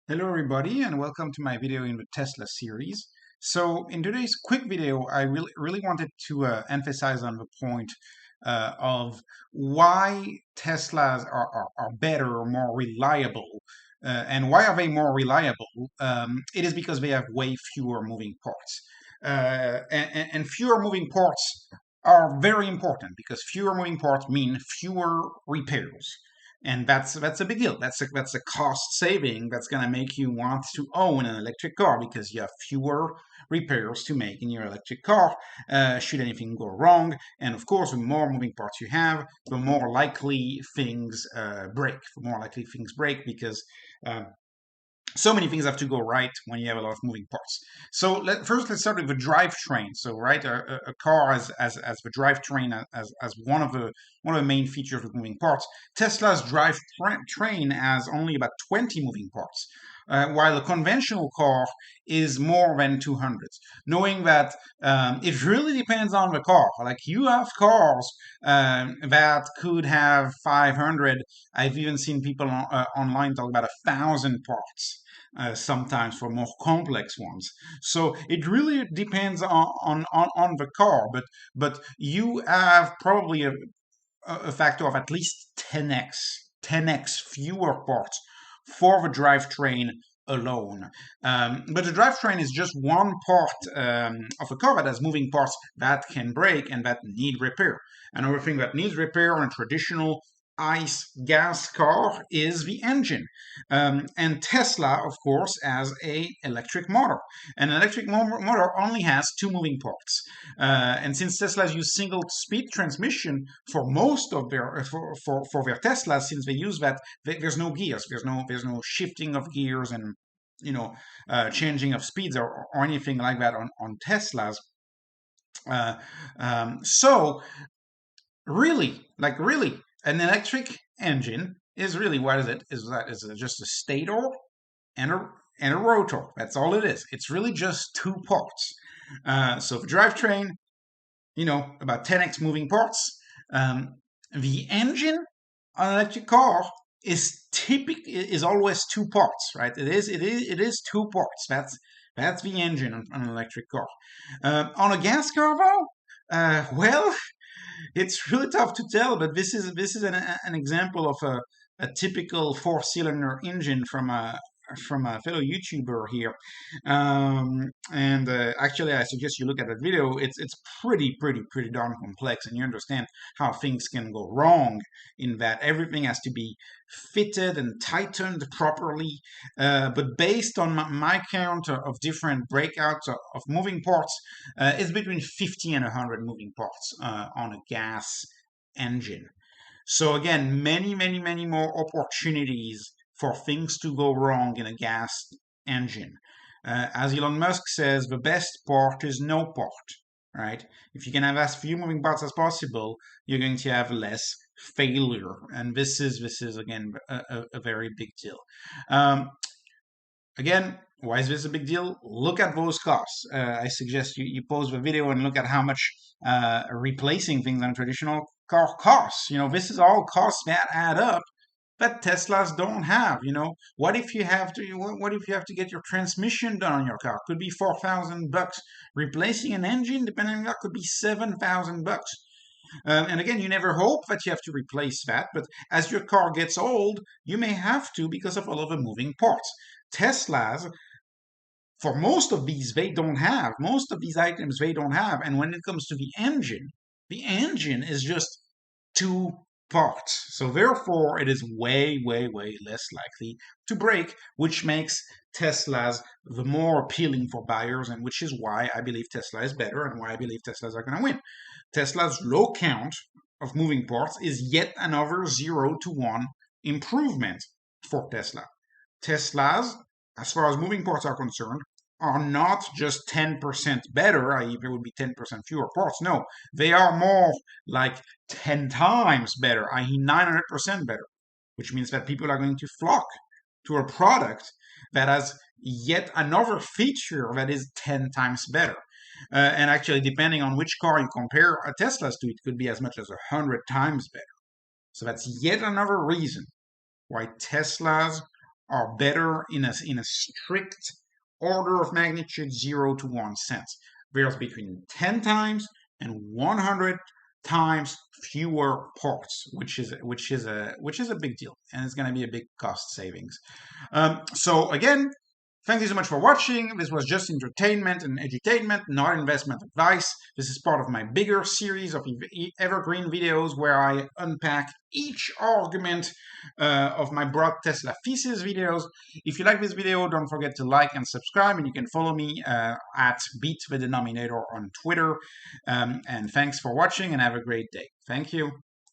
Hello everybody and welcome to my video in the Tesla series. So in today's quick video, I really wanted to emphasize on the point of why Teslas are better or more reliable. And why are they more reliable? It is because they have way fewer moving parts. And fewer moving parts are very important because fewer moving parts mean fewer repairs. And that's a big deal. That's a cost saving that's going to make you want to own an electric car because you have fewer repairs to make in your electric car should anything go wrong. And of course, the more moving parts you have, the more likely things break. The more likely things break because uh, so many things have to go right when you have a lot of moving parts. So first, let's start with the drivetrain. So, right, a car as the drivetrain as one of the main features of moving parts. Tesla's drivetrain has only about 20 moving parts, while a conventional car is more than 200. Knowing that it really depends on the car. Like you have cars that could have 500. I've even seen people online talk about 1,000 parts sometimes for more complex ones. So it really depends on the car, but you have probably a factor of at least 10x fewer parts for the drivetrain alone. But the drivetrain is just one part of a car that has moving parts that can break and that need repair. Another thing that needs repair on a traditional ICE gas car is the engine. And Tesla, of course, has a electric motor. An electric motor only has two moving parts. And since Teslas use single speed transmission for most of their for their Teslas, since they use that, there's no gears, there's no shifting of gears and changing of speeds or anything like that on Teslas. Uh, so really, an electric engine is really what is it? Is it just a stator and a rotor? That's all it is. It's really just two parts. So the drivetrain, about 10x moving parts. The engine on an electric car is always two parts, right? It is two parts. That's the engine on an electric car. On a gas car, though, well, it's really tough to tell, but this is an example of a typical four-cylinder engine from a fellow YouTuber here. And actually, I suggest you look at that video. It's pretty darn complex, and you understand how things can go wrong in that everything has to be fitted and tightened properly. But based on my count of different breakouts of moving parts, it's between 50 and 100 moving parts on a gas engine. So again, many more opportunities for things to go wrong in a gas engine. As Elon Musk says, the best part is no part, right? If you can have as few moving parts as possible, you're going to have less failure, and this is again a very big deal. Um, Again, why is this a big deal? Look at those costs. I suggest you pause the video and look at how much replacing things on a traditional car costs. This is all costs that add up that Teslas don't have. What if you have to? What if you have to get your transmission done on your car? Could be $4,000. Replacing an engine, depending on that, could be $7,000. And again, you never hope that you have to replace that, but as your car gets old, you may have to because of all of the moving parts. Teslas, for most of these, they don't have. Most of these items they don't have. And when it comes to the engine is just two parts. So therefore, it is way less likely to break, which makes Teslas the more appealing for buyers, and which is why I believe Tesla is better and why I believe Teslas are going to win. Tesla's low count of moving parts is yet another 0 to 1 improvement for Tesla. Teslas, as far as moving parts are concerned, are not just 10% better, i.e., there would be 10% fewer parts. No, they are more like 10 times better, i.e., 900% better, which means that people are going to flock to a product that has yet another feature that is 10 times better. And actually, depending on which car you compare a Teslas to, it could be as much as 100 times better. So that's yet another reason why Teslas are better in a strict order of magnitude 0 to 1 cents. There's between 10 times and 100 times fewer ports, which is a big deal, and it's going to be a big cost savings. So again, thank you so much for watching. This was just entertainment and edutainment, not investment advice. This is part of my bigger series of evergreen videos where I unpack each argument of my broad Tesla thesis videos. If you like this video, don't forget to like and subscribe, and you can follow me at Beat the Denominator on Twitter. And thanks for watching, and have a great day. Thank you.